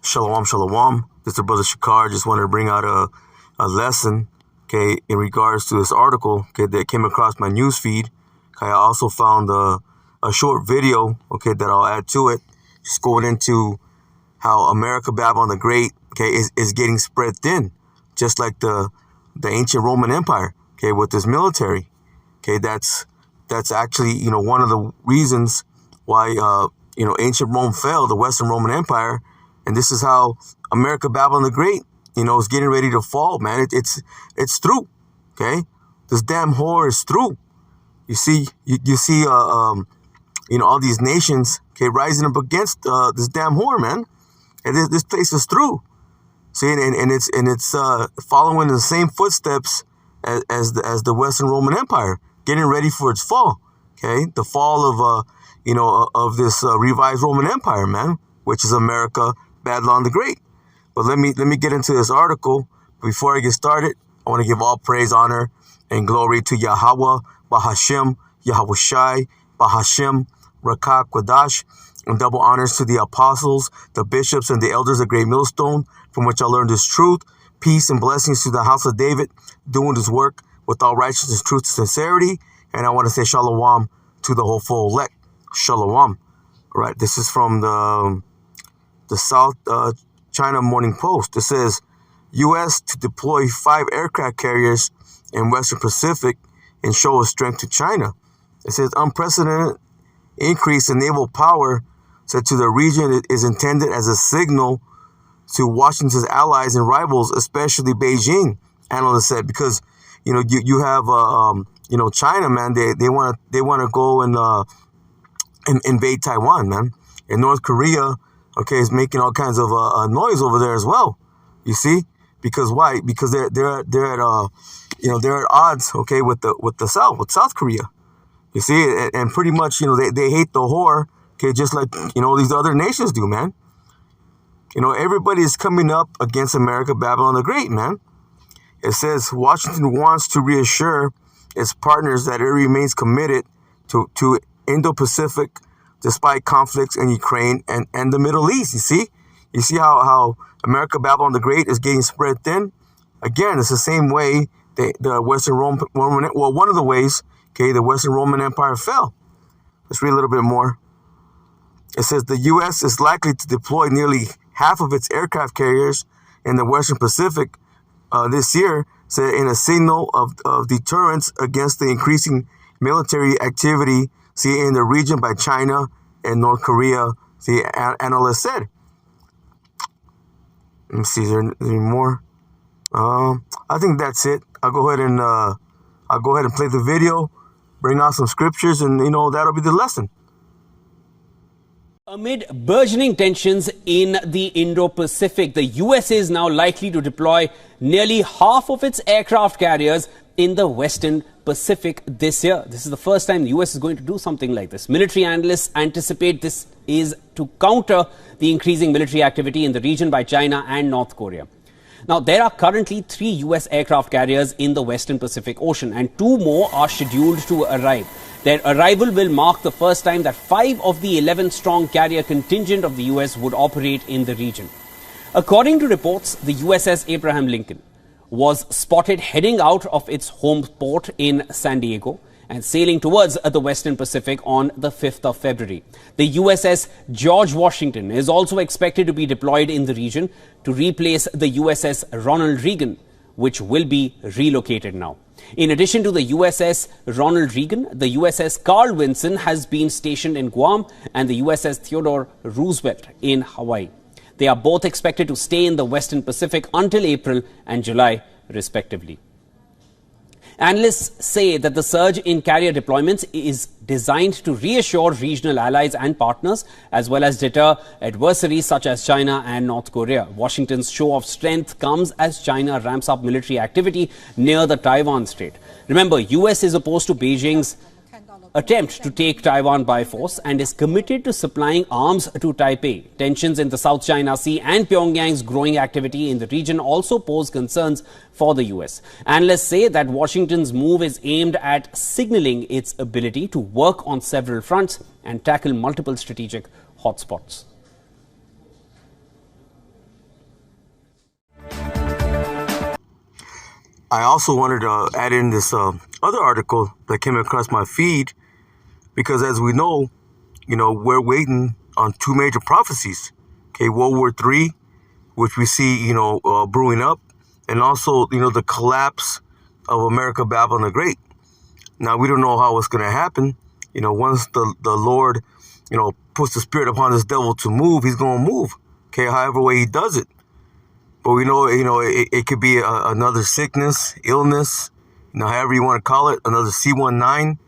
Shalom, shalom. This is Brother Shakar. Just wanted to bring out a lesson, okay, in regards to this article, okay, that came across my news feed. Okay, I also found a short video, okay, that I'll add to it, just going into how America Babylon the Great, okay, is getting spread thin, just like the ancient Roman Empire, okay, with this military. Okay, that's actually, one of the reasons why, ancient Rome fell, the Western Roman Empire. And this is how America Babylon the Great, is getting ready to fall, man. It's through, okay? This damn whore is through. You see, all these nations, okay, rising up against this damn whore, man. And this place is through. See, and it's following the same footsteps as the Western Roman Empire, getting ready for its fall. Okay, the fall of this revived Roman Empire, man, which is America Babylon the Great. But let me get into this article. Before I get started, I want to give all praise, honor, and glory to Yahweh, Bahashem, Yahweh Shai, Bahashem, Rakah Quadash, and double honors to the apostles, the bishops, and the elders of Great Millstone, from which I learned this truth. Peace and blessings to the house of David, doing this work with all righteousness, truth, and sincerity. And I want to say shalom to the whole full elect. Shalom. All right, this is from the South China Morning Post. It says, U.S. to deploy 5 aircraft carriers in Western Pacific and show its strength to China. It says, unprecedented increase in naval power said to the region is intended as a signal to Washington's allies and rivals, especially Beijing, analysts said, because, you have, China, man, they want to go and invade Taiwan, man. And North Korea, okay, is making all kinds of noise over there as well. You see, because why? Because they're at odds, okay, with South Korea. You see, and pretty much, they hate the whore, okay, just like these other nations do, man. Everybody is coming up against America Babylon the Great, man. It says Washington wants to reassure its partners that it remains committed to Indo-Pacific despite conflicts in Ukraine and the Middle East. You see how America Babylon the Great is getting spread thin? Again, it's the same way the Western Roman, well, one of the ways, okay, the Western Roman Empire fell. Let's read a little bit more. It says the U.S. is likely to deploy nearly half of its aircraft carriers in the Western Pacific this year, in a signal of deterrence against the increasing military activity, in the region by China and North Korea, analysts said. Let me see, is there any more? I think that's it. I'll go ahead and play the video, bring out some scriptures, and that'll be the lesson. Amid burgeoning tensions in the Indo-Pacific, the US is now likely to deploy nearly half of its aircraft carriers in the Western Pacific this year. This is the first time the US is going to do something like this. Military analysts anticipate this is to counter the increasing military activity in the region by China and North Korea. Now, there are currently 3 US aircraft carriers in the Western Pacific Ocean, and 2 more are scheduled to arrive. Their arrival will mark the first time that 5 of the 11-strong carrier contingent of the US would operate in the region. According to reports, the USS Abraham Lincoln was spotted heading out of its home port in San Diego and sailing towards the Western Pacific on the 5th of February. The USS George Washington is also expected to be deployed in the region to replace the USS Ronald Reagan, which will be relocated now. In addition to the USS Ronald Reagan, the USS Carl Vinson has been stationed in Guam and the USS Theodore Roosevelt in Hawaii. They are both expected to stay in the Western Pacific until April and July, respectively. Analysts say that the surge in carrier deployments is designed to reassure regional allies and partners, as well as deter adversaries such as China and North Korea. Washington's show of strength comes as China ramps up military activity near the Taiwan Strait. Remember, US is opposed to Beijing's attempt to take Taiwan by force and is committed to supplying arms to Taipei. Tensions in the South China Sea and Pyongyang's growing activity in the region also pose concerns for the US. Analysts say that Washington's move is aimed at signaling its ability to work on several fronts and tackle multiple strategic hotspots. I also wanted to add in this other article that came across my feed, because as we know, we're waiting on two major prophecies. Okay, World War III, which we see, brewing up, and also, the collapse of America, Babylon the Great. Now, we don't know how it's going to happen. Once the Lord, puts the spirit upon this devil to move, he's going to move. Okay, however way he does it. But we know, it could be another sickness, illness, however you want to call it, another C19,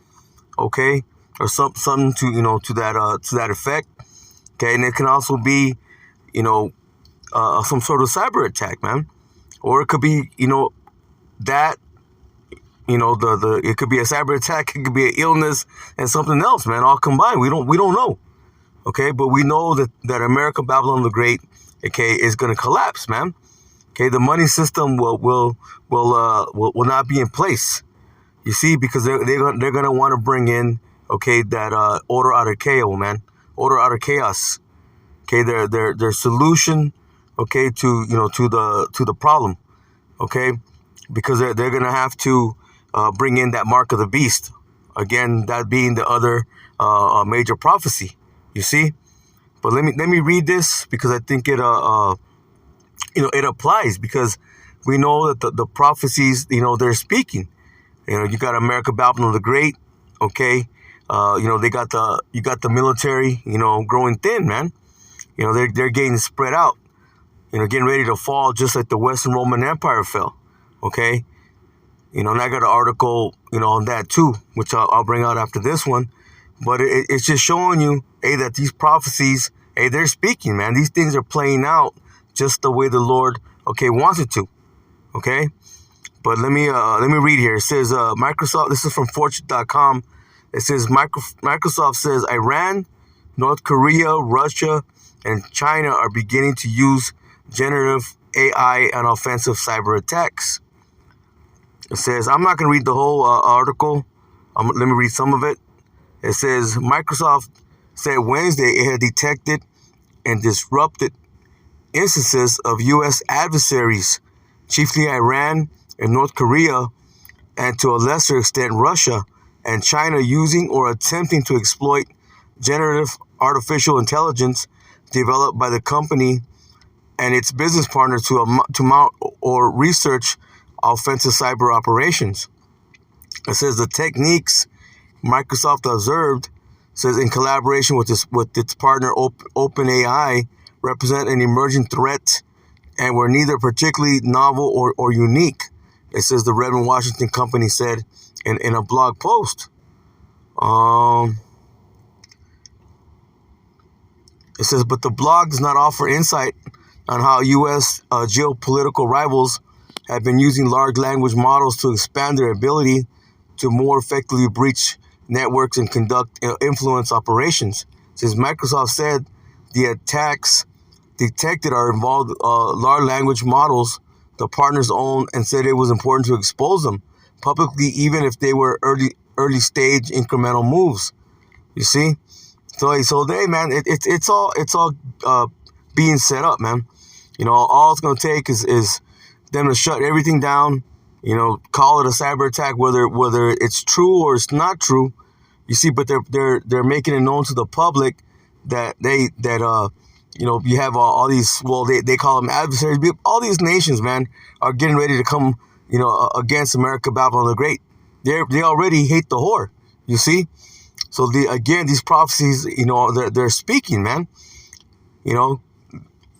okay, or something to that effect. Okay, and it can also be, some sort of cyber attack, man, or it could be, that, it could be a cyber attack, it could be an illness and something else, man, all combined. We don't know, okay, but we know that America, Babylon the Great, okay, is going to collapse, man. Okay, the money system will not be in place. You see, because they're gonna want to bring in, okay, that order out of chaos, man, order out of chaos. Okay, their solution, okay, to the problem, okay, because they're gonna have to bring in that mark of the beast, again, that being the other major prophecy. You see, but let me read this, because I think it it applies, because we know that the prophecies, they're speaking. You got America, Babylon the Great, okay. You got the military, growing thin, man. They're getting spread out, getting ready to fall, just like the Western Roman Empire fell, okay. And I got an article, on that too, which I'll bring out after this one. But it's just showing you, hey, that these prophecies, hey, they're speaking, man. These things are playing out just the way the Lord, okay, wants it to, okay. But let me read here. It says Microsoft. This is from Fortune.com. It says Microsoft says Iran, North Korea, Russia, and China are beginning to use generative AI and offensive cyber attacks. It says, I'm not going to read the whole article. Let me read some of it. It says Microsoft said Wednesday it had detected and disrupted instances of U.S. adversaries, chiefly Iran and North Korea, and to a lesser extent Russia and China, using or attempting to exploit generative artificial intelligence developed by the company and its business partners to mount or research offensive cyber operations. It says the techniques Microsoft observed, says in collaboration with its partner OpenAI, represent an emerging threat and were neither particularly novel or unique. It says the Redmond, Washington company said in a blog post. It says, but the blog does not offer insight on how U.S. Geopolitical rivals have been using large language models to expand their ability to more effectively breach networks and conduct influence operations. It says Microsoft said the attacks detected are involved large language models the partners own, and said it was important to expose them publicly, even if they were early stage incremental moves. You see, so they, man, it's all being set up, man. All it's gonna take is them to shut everything down. Call it a cyber attack, whether it's true or it's not true. You see, but they're making it known to the public that you have all these, well, they call them adversaries. All these nations, man, are getting ready to come, against America, Babylon the Great. They already hate the whore, you see? So these prophecies, they're speaking, man.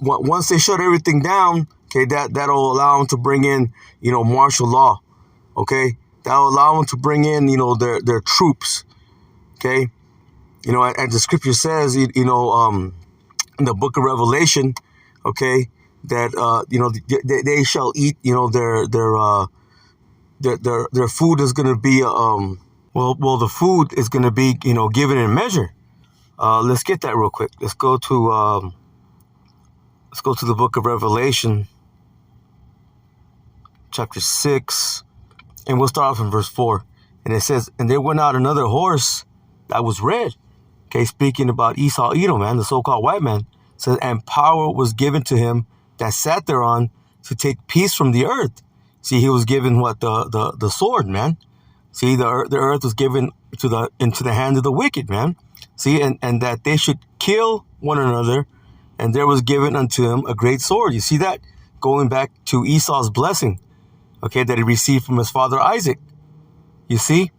Once they shut everything down, okay, that'll allow them to bring in, martial law, okay? That'll allow them to bring in, their troops, okay? And the scripture says, in the book of Revelation, okay, that they shall eat, their food is going to be the food is going to be given in measure. Let's get that real quick. Let's go to the book of Revelation, chapter 6, and we'll start off in verse 4. And it says, and there went out another horse that was red. Okay, speaking about Esau Edom, man, the so-called white man. Says, and power was given to him that sat thereon to take peace from the earth. See, he was given what the sword, man. See, the earth was given into the hand of the wicked, man. See, and that they should kill one another, and there was given unto him a great sword. You see that going back to Esau's blessing, okay, that he received from his father Isaac. You see,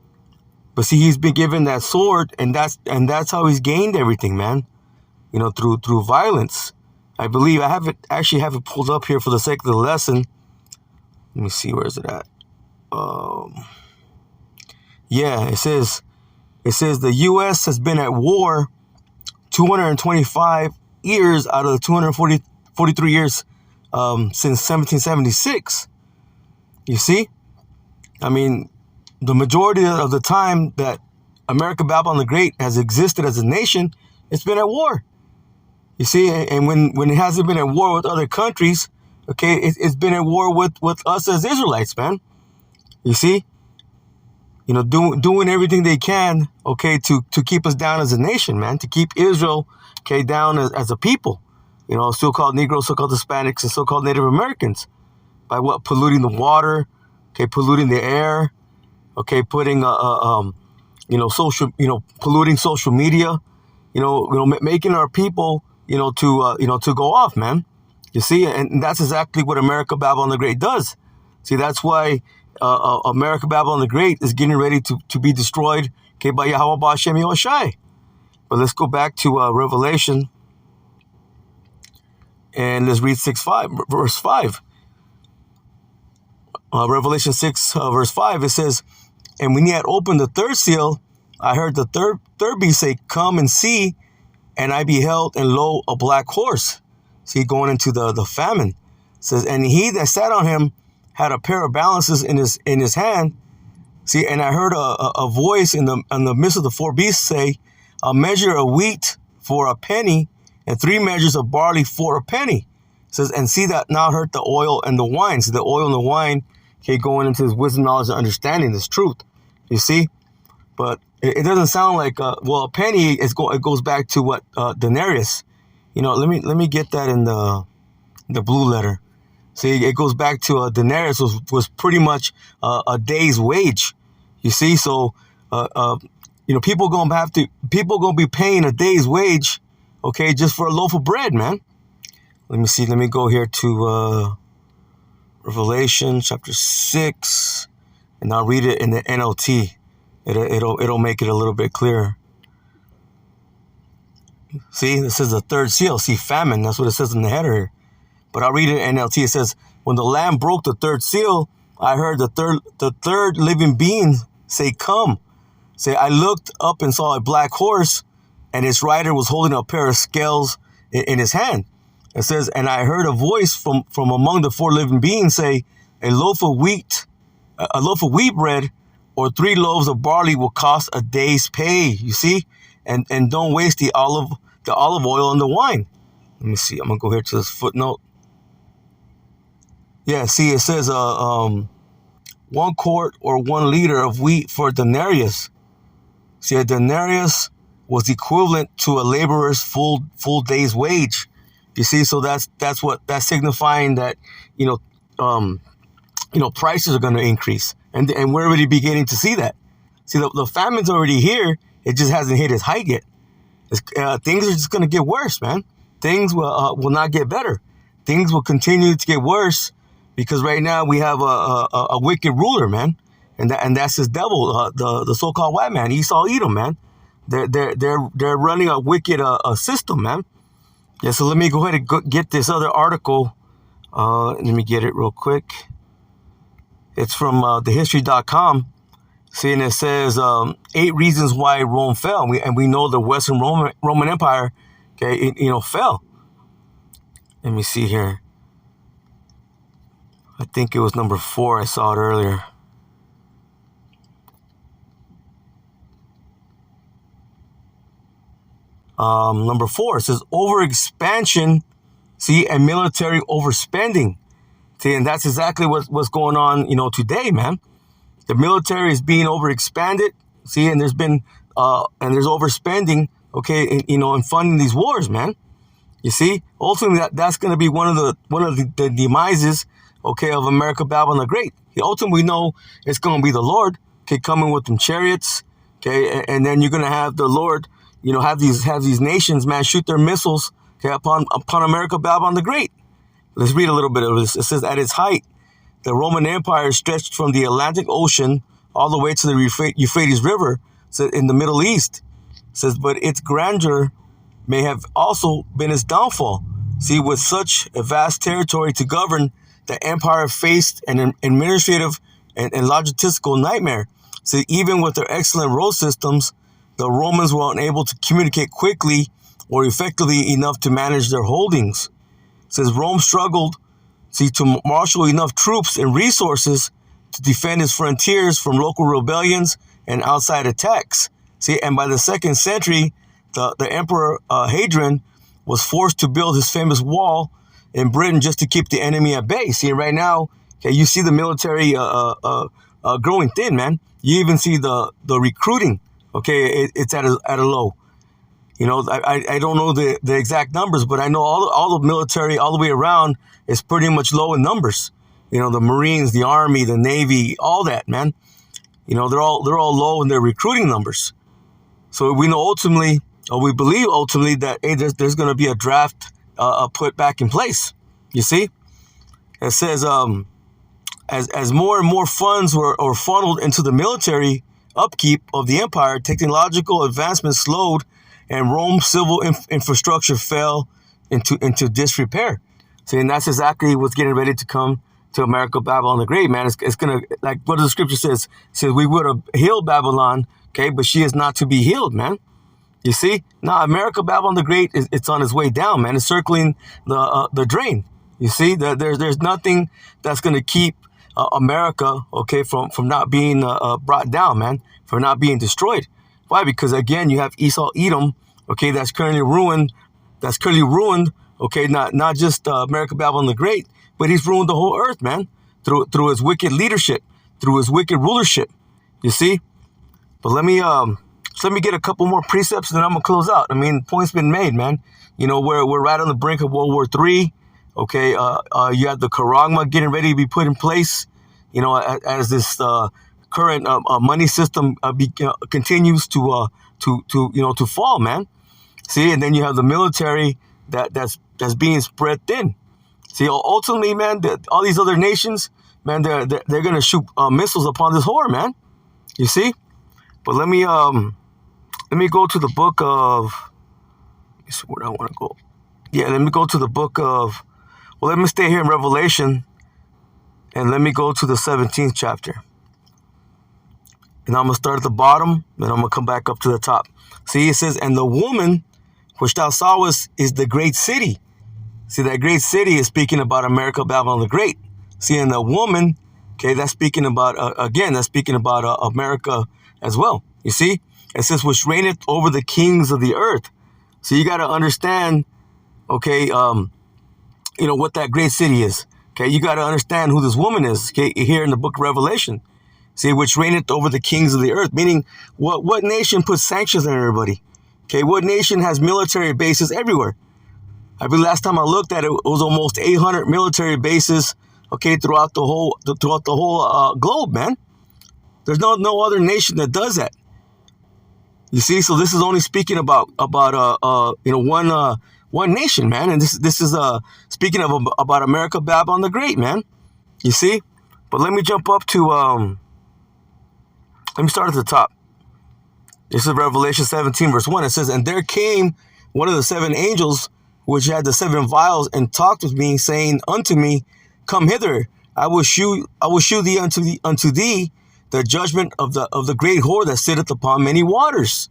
but see, he's been given that sword, and that's how he's gained everything, man. You know, through violence. I believe I actually have it pulled up here for the sake of the lesson. Let me see, where is it at? Yeah, it says the U.S. has been at war 225 years out of the 243 years since 1776. You see? I mean, the majority of the time that America Babylon the Great has existed as a nation, it's been at war. You see? And when it hasn't been at war with other countries, okay, it's been at war with us as Israelites, man. You see? You know, doing everything they can, okay, to keep us down as a nation, man, to keep Israel, okay, down as a people. You know, so-called Negroes, so-called Hispanics, and so-called Native Americans. By what? Polluting the water, okay, polluting the air, okay, putting polluting social media, making our people, to go off, man. You see, and that's exactly what America Babylon the Great does. See, that's why America Babylon the Great is getting ready to be destroyed, okay, by Yahweh Ba'Shem Yahushai. But let's go back to Revelation, and let's read verse 5. Revelation 6, verse 5, it says, "And when he had opened the third seal, I heard the third beast say, 'Come and see.' And I beheld, and lo, a black horse." See, going into the famine. It says, "And he that sat on him had a pair of balances in his hand." See, and I heard a voice in the midst of the four beasts say, "A measure of wheat for a penny, and 3 measures of barley for a penny." It says, "And see that now hurt the oil and the wine." So the oil and the wine, okay, going into his wisdom, knowledge, and understanding, this truth. You see? But it doesn't sound like, a penny, it goes back to what, denarius. Let me get that in the blue letter. See, it goes back to a denarius was pretty much a day's wage. You see? So, people gonna be paying a day's wage, okay, just for a loaf of bread, man. Let me see. Let me go here to Revelation chapter 6, and I'll read it in the NLT. It'll make it a little bit clearer. See, this is the third seal. See, famine. That's what it says in the header here. But I'll read it in NLT. It says, "When the Lamb broke the third seal, I heard the third living being say, 'Come.' Say, I looked up and saw a black horse, and its rider was holding a pair of scales in his hand." It says, "And I heard a voice from among the 4 living beings say, a loaf of wheat bread, or 3 loaves of barley will cost a day's pay." You see? And don't waste the olive oil and the wine. Let me see. I'm gonna go here to this footnote. Yeah, see, it says 1 quart or 1 liter of wheat for a denarius. See, a denarius was equivalent to a laborer's full day's wage. You see, so that's signifying that prices are going to increase, and we're already beginning to see that. See, the famine's already here. It just hasn't hit its height yet. Things are just going to get worse, man. Things will not get better. Things will continue to get worse because right now we have a wicked ruler, man, and that's his devil, the so-called white man, Esau Edom, man. They're running a wicked system, man. Yeah, so let me go ahead and get this other article. Let me get it real quick. It's from thehistory.com. See, and it says 8 reasons why Rome fell, and we know the Western Roman Empire, okay, fell. Let me see here. I think it was number 4. I saw it earlier. Number 4, it says overexpansion, see, and military overspending. See, and that's exactly what's going on, today, man. The military is being overexpanded, see, and there's been, and there's overspending, okay, in funding these wars, man. You see, ultimately that's going to be one of the demises, okay, of America, Babylon the Great. Ultimately, we know it's going to be the Lord, okay, coming with them chariots, okay, and then you're going to have the Lord, have these nations, man, shoot their missiles, okay, upon America, Babylon the Great. Let's read a little bit of this. It says, at its height, the Roman Empire stretched from the Atlantic Ocean all the way to the Euphrates River, so in the Middle East. It says, but its grandeur may have also been its downfall. See, with such a vast territory to govern, the empire faced an administrative and logistical nightmare. So even with their excellent road systems, the Romans were unable to communicate quickly or effectively enough to manage their holdings. It says Rome struggled, to marshal enough troops and resources to defend its frontiers from local rebellions and outside attacks. See, and by the 2nd century, the Emperor Hadrian was forced to build his famous wall in Britain just to keep the enemy at bay. See, right now, okay, you see the military growing thin, man. You even see the recruiting, okay, it's at a low. I don't know the exact numbers, but I know all the military all the way around is pretty much low in numbers. The Marines, the Army, the Navy, all that, man. They're all low in their recruiting numbers. So we know ultimately, or we believe ultimately, that there's going to be a draft put back in place. You see, it says as more and more funds were funneled into the military upkeep of the empire, technological advancement slowed, and Rome's civil infrastructure fell into disrepair. See, and that's exactly what's getting ready to come to America, Babylon the Great, man. It's gonna, like what the scripture says we would have healed Babylon, okay, but she is not to be healed, man. You see, now America, Babylon the Great, it's on its way down, man. It's circling the drain. You see, there's nothing that's gonna keep America, okay, from not being brought down, man, from not being destroyed. Why? Because again, you have Esau, Edom, okay, that's currently ruined. Okay, not just America, Babylon the Great, but he's ruined the whole earth, man, through his wicked leadership, through his wicked rulership. You see, but let me get a couple more precepts, and then I'm gonna close out. I mean, point's been made, man. We're right on the brink of World War III. Okay, you have the Charagma getting ready to be put in place. As this current money system continues to fall, man. See, and then you have the military that's being spread thin. See, ultimately, man, all these other nations, man, they're gonna shoot missiles upon this whore, man. You see, but let me go to the book of. Let me see where I want to go. Yeah, let me go to the book of. Well, let me stay here in Revelation, and let me go to the 17th chapter. And I'm going to start at the bottom, then I'm going to come back up to the top. See, it says, and the woman which thou sawest is the great city. See, that great city is speaking about America, Babylon the Great. See, and the woman, okay, that's speaking about, America as well. You see, it says, which reigneth over the kings of the earth. So you got to understand, okay, what that great city is. Okay, you got to understand who this woman is, okay, here in the book of Revelation. See, which reigneth over the kings of the earth, meaning what nation puts sanctions on everybody? Okay, what nation has military bases everywhere? I believe last time I looked at it, it was almost 800 military bases, okay, throughout the whole globe, man. There's no other nation that does that. You see, so this is only speaking about one nation, man, and this is speaking about America, Babylon the Great, man. You see, but let me jump up to let me start at the top. This is Revelation 17, verse 1. It says, and there came one of the 7 angels which had the 7 vials, and talked with me, saying unto me, come hither, I will shew thee unto thee the judgment of the great whore that sitteth upon many waters.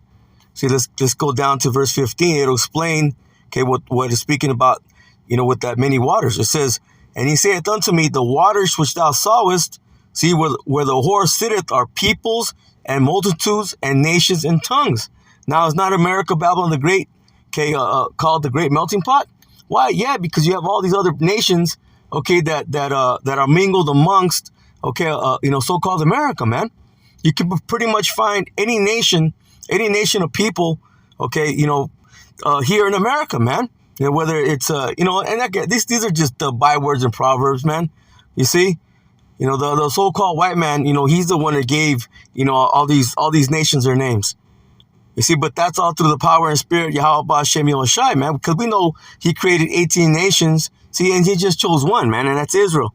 See, let's go down to verse 15. It'll explain, okay, what is speaking about, with that many waters. It says, and he saith unto me, the waters which thou sawest, see, where the whore sitteth are peoples and multitudes and nations and tongues. Now, is not America, Babylon the Great, okay, called the Great Melting Pot? Why? Yeah, because you have all these other nations, okay, that are mingled amongst, okay, so-called America, man. You can pretty much find any nation of people, okay, here in America, man. You know, whether it's you know, and these are just bywords and proverbs, man. You see, you know, the so-called white man, you know, he's the one that gave, you know, all these nations their names. You see, but that's all through the power and spirit Yahweh Hashem Shai, man, because we know he created 18 nations. See, and he just chose one, man, and that's Israel.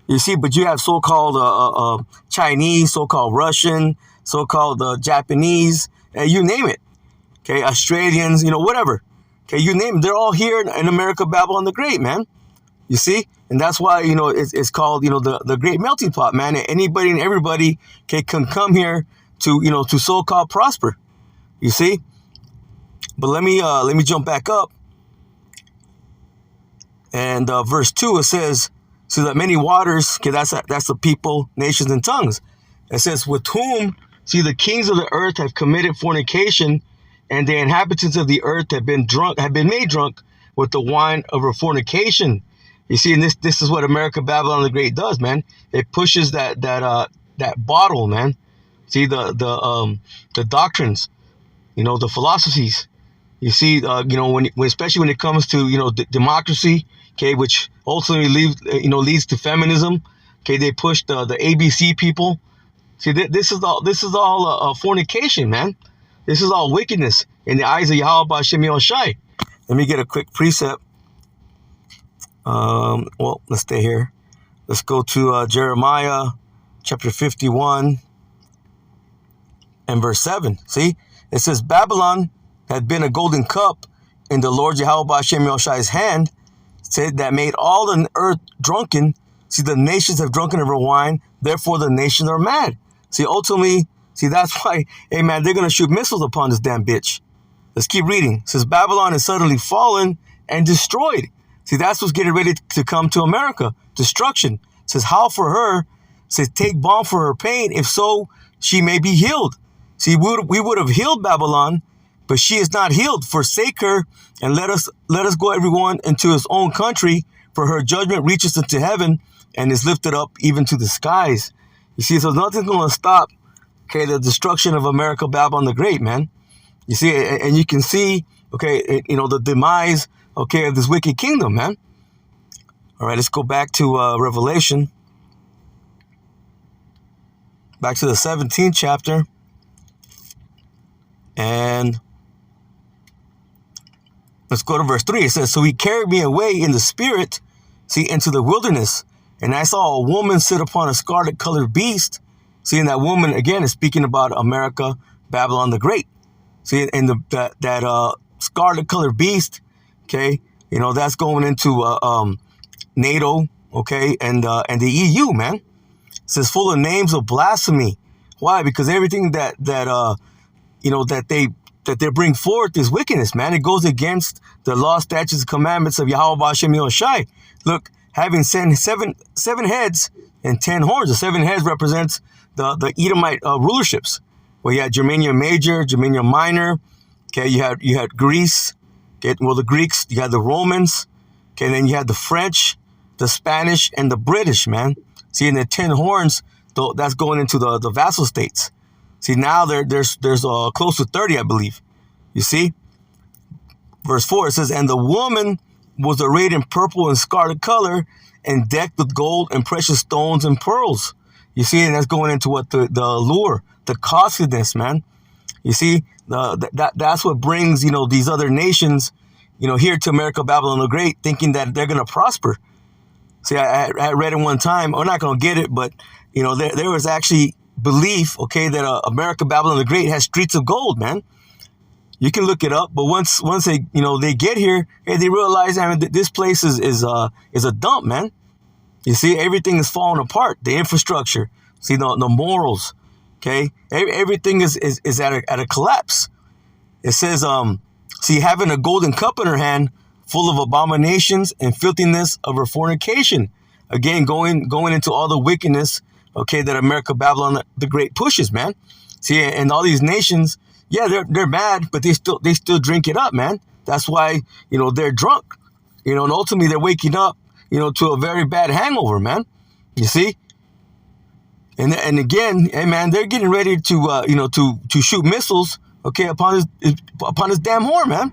You see, but you have so-called Chinese, so-called Russian, so-called Japanese, you name it. Okay, Australians, you know, whatever. Okay, you name it. They're all here in America, Babylon the Great, man. You see? And that's why, you know, it's called, you know, the great melting pot, man. And anybody and everybody can come here to, you know, to so-called prosper. You see? But let me jump back up. And verse 2, it says, so that many waters, okay, that's the people, nations, and tongues. It says, with whom, see, the kings of the earth have committed fornication, and the inhabitants of the earth have been made drunk with the wine of her fornication. You see, and this is what America, Babylon the Great does, man. It pushes that bottle, man. See, the doctrines, you know, the philosophies. You see, you know, when especially when it comes to, you know, democracy, okay, which ultimately leads to feminism. Okay, they push the ABC people. See, this is all fornication, man. This is all wickedness in the eyes of Yahweh Hashem Shai. Let me get a quick precept. Well, let's stay here. Let's go to Jeremiah chapter 51 and verse 7. See, it says, Babylon had been a golden cup in the Lord Yahweh Hashem Shai's hand, said that made all the earth drunken. See, the nations have drunken of her wine, therefore the nations are mad. See, ultimately, see, that's why, hey man, they're going to shoot missiles upon this damn bitch. Let's keep reading. It says, Babylon is suddenly fallen and destroyed. See, that's what's getting ready to come to America. Destruction. It says, how for her? It says, take balm for her pain. If so, she may be healed. See, we would have healed Babylon, but she is not healed. Forsake her and let us go everyone into his own country, for her judgment reaches into heaven and is lifted up even to the skies. You see, so nothing's going to stop, okay, the destruction of America, Babylon the Great, man. You see, and you can see, okay, you know, the demise, okay, of this wicked kingdom, man. All right, let's go back to Revelation. Back to the 17th chapter. And let's go to verse 3. It says, so he carried me away in the spirit, see, into the wilderness. And I saw a woman sit upon a scarlet colored beast. See, and that woman, again, is speaking about America, Babylon the Great. See, and that scarlet colored beast, okay, you know, that's going into NATO, okay, and the EU, man. It says full of names of blasphemy. Why? Because everything that you know, that they bring forth is wickedness, man. It goes against the law, statutes, and commandments of Yahweh Hashem Shai. Look, having seven heads and 10 horns. The 7 heads represents the Edomite rulerships. Well, you had Germania Major, Germania Minor. Okay, you had Greece. Okay, well, the Greeks. You had the Romans. Okay, and then you had the French, the Spanish, and the British, man. See, in the 10 horns, that's going into the vassal states. See, now there's close to 30, I believe. You see? Verse 4, it says, and the woman was arrayed in purple and scarlet color and decked with gold and precious stones and pearls. You see, and that's going into what the allure, the costliness, man. You see, that's what brings, you know, these other nations, you know, here to America, Babylon the Great, thinking that they're going to prosper. See, I read it one time. I'm not going to get it, but, you know, there was actually belief, okay, that America, Babylon the Great has streets of gold, man. You can look it up, but once they, you know, they get here, hey, they realize, I mean, this place is a dump, man. You see, everything is falling apart. The infrastructure, see, the morals, okay, everything is at a collapse. It says, see, having a golden cup in her hand, full of abominations and filthiness of her fornication. Again, going into all the wickedness, okay, that America, Babylon the Great pushes, man. See, and all these nations, yeah, they're mad, but they still drink it up, man. That's why, you know, they're drunk, you know, and ultimately they're waking up, you know, to a very bad hangover, man. You see, and again, hey, man, they're getting ready to you know, to shoot missiles, okay, upon this damn whore, man.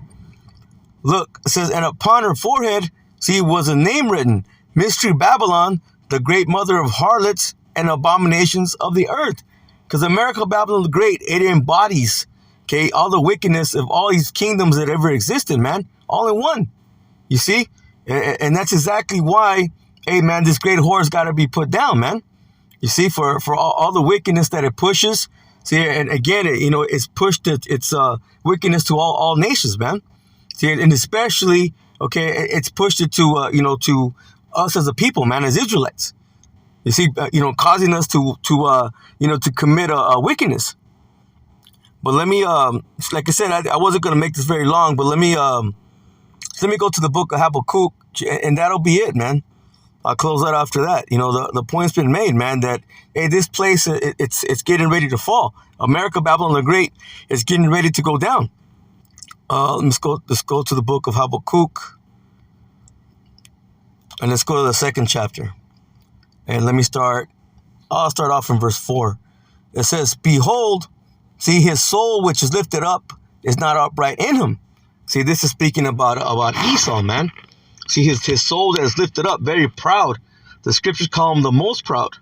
Look, it says, and upon her forehead, see, was a name written, Mystery Babylon, the great mother of harlots and abominations of the earth. Because America, Babylon the Great, it embodies, okay, all the wickedness of all these kingdoms that ever existed, man, all in one. You see? And that's exactly why, hey, man, this great whore's got to be put down, man. You see, for all the wickedness that it pushes. See, and again, it's pushed its wickedness to all nations, man. See, and especially, okay, it's pushed it to, to us as a people, man, as Israelites. You see, causing us to commit a wickedness. But let me, like I said, I wasn't going to make this very long, but let me go to the book of Habakkuk, and that'll be it, man. I'll close that after that. The point's been made, man, that, hey, this place, it's getting ready to fall. America, Babylon the Great, is getting ready to go down. Let's go to the book of Habakkuk, and let's go to the second chapter. And I'll start off in verse 4. It says, behold, see, his soul which is lifted up is not upright in him. See, this is speaking about Esau, man. See, his soul that is lifted up, very proud. The scriptures call him the most proud.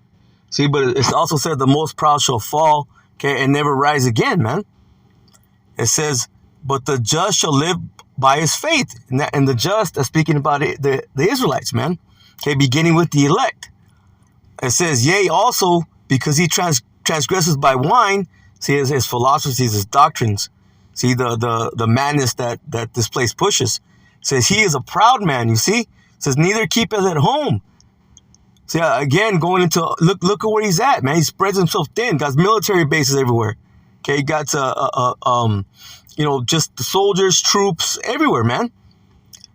See, but it's also said the most proud shall fall, okay, and never rise again, man. It says, but the just shall live by his faith. And the just, that's speaking about the Israelites, man. Okay, beginning with the elect. It says, yea, also, because he transgresses by wine, see, his philosophies, his doctrines, see, the madness that this place pushes. It says, he is a proud man, you see? It says, neither keepeth at home. See, again, going into, look at where he's at, man. He spreads himself thin, got military bases everywhere. Okay, he got, just the soldiers, troops, everywhere, man.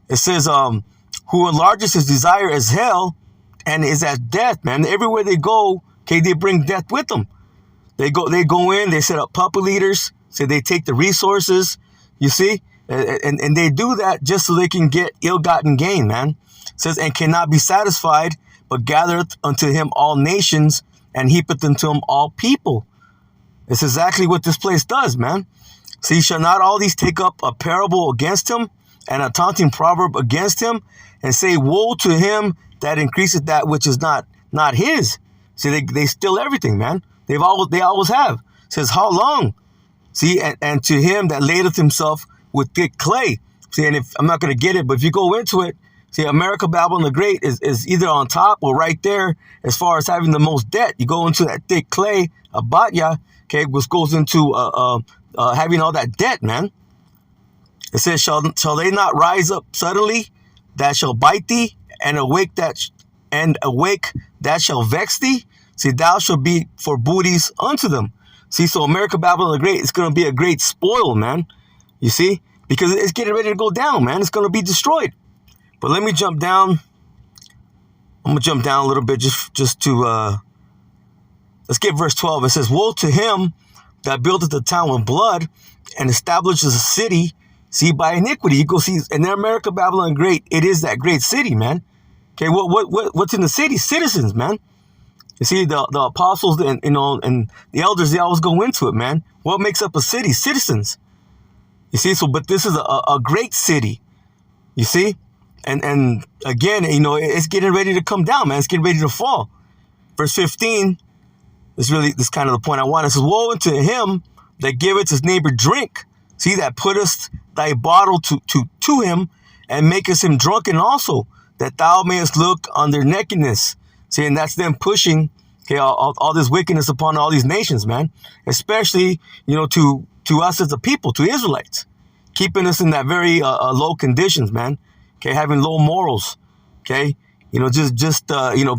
It says, who enlarges his desire as hell, and is at death, man. Everywhere they go, okay, they bring death with them. They go in, they set up puppet leaders, so they take the resources, you see? And they do that just so they can get ill-gotten gain, man. It says, and cannot be satisfied, but gathereth unto him all nations, and heapeth unto him all people. It's exactly what this place does, man. See, shall not all these take up a parable against him, and a taunting proverb against him, and say, woe to him that increaseth that which is not his. See, they steal everything, man. They always have. It says, how long? See, and to him that ladeth himself with thick clay. See, and if I'm not going to get it, but if you go into it, see, America, Babylon the Great is either on top or right there as far as having the most debt. You go into that thick clay, Abatya, okay, which goes into having all that debt, man. It says, shall they not rise up suddenly that shall bite thee, and awake that shall vex thee? See, thou shalt be for booties unto them. See, so America, Babylon the Great is going to be a great spoil, man. You see? Because it's getting ready to go down, man. It's going to be destroyed. But let me jump down. I'm going to jump down a little bit just to, let's get verse 12. It says, woe to him that buildeth the town with blood and establishes a city, see, by iniquity. You go see, in America, Babylon Great, it is that great city, man. Okay, what's in the city? Citizens, man. You see, the apostles and the elders, they always go into it, man. What makes up a city? Citizens. You see, so but this is a great city. You see, and again, it's getting ready to come down, man. It's getting ready to fall. Verse 15 is kind of the point I want. It says, woe unto him that giveth his neighbor drink. See, that puttest thy bottle to him, and makest him drunken also, that thou mayest look on their nakedness. See, and that's them pushing, okay, all this wickedness upon all these nations, man. Especially, to us as a people, to Israelites, keeping us in that very low conditions, man. Okay, having low morals. Okay, just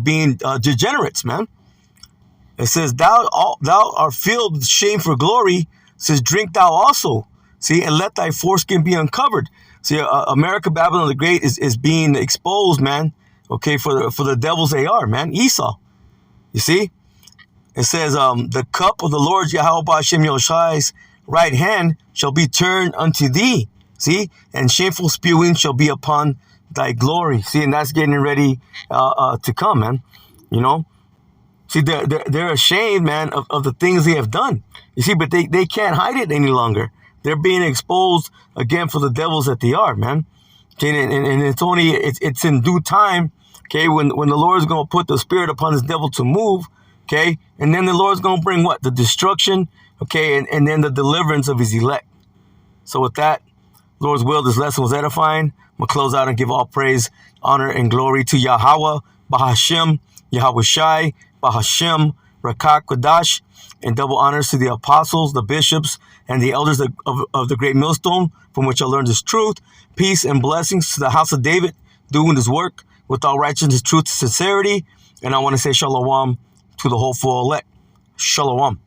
being degenerates, man. It says, thou art filled with shame for glory. It says, drink thou also. See, and let thy foreskin be uncovered. See, America, Babylon the Great is being exposed, man. Okay, for the devils they are, man. Esau. You see? It says, the cup of the Lord Yahweh Hashem Yoshai's right hand shall be turned unto thee. See? And shameful spewing shall be upon thy glory. See, and that's getting ready to come, man. See, they're ashamed, man, of the things they have done. You see, but they can't hide it any longer. They're being exposed again for the devils that they are, man. Okay, and it's in due time, okay, when the Lord is going to put the spirit upon this devil to move, okay, and then the Lord's going to bring what? The destruction, okay, and then the deliverance of his elect. So with that, Lord's will, this lesson was edifying. I'm going to close out and give all praise, honor, and glory to Yahweh, Bahashem, Yahweh Shai, Bahashem, Rakak Kodash, and double honors to the apostles, the bishops, and the elders of the great millstone, from which I learned this truth. Peace and blessings to the house of David, doing his work with all righteousness, truth, and sincerity. And I want to say shalom to the whole full elect. Shalom.